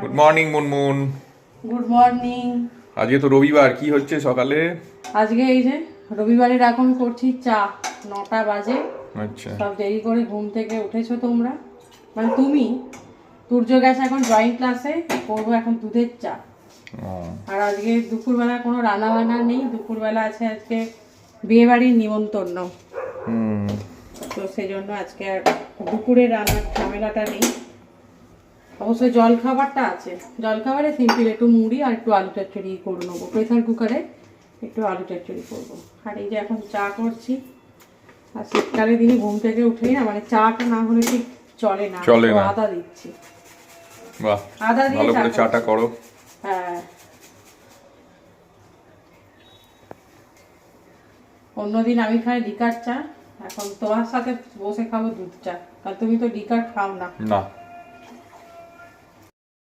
Good morning Munmun. Good morning. আজকে তো রবিবার, কি হচ্ছে সকালে? আজকে এই যে রবিবারের এখন করছি চা। 9টা বাজে। আচ্ছা। সব দেরি করে ঘুম থেকে উঠেছো তোমরা, মানে তুমি। সূর্য গেছে এখন ড্রয়িং ক্লাসে, করবো এখন দুধের চা। আর আজকে দুপুরবেলা কোনো রান্না বান্না নেই, দুপুরবেলা আছে আজকে বিয়ে বাড়ির নিমন্ত্রণ। তো সেই জন্য আজকে আর দুপুরে রান্নার ঝামেলাটা নেই। অবশ্যই জল খাবারটা আছে, জল খাবারে সিম্পল একটু মুড়ি আর একটু আলু চচ্চড়ি করে নেবো, প্রেসার কুকারে একটু আলু চচ্চড়ি করবো। আর এই যে এখন চা করছি। আর শীতকালের দিনে ঘুম থেকে উঠেই না, মানে চাটা না হলে ঠিক চলে না। আদা দিচ্ছি। বাহ, আদা দিয়ে ভালো করে চাটা করো। হ্যাঁ, অন্যদিন আমি খাই লিকার চা, এখন তোমার সাথে বসে খাবো দুধ চা, কারণ তুমি তো লিকার খাও না। না।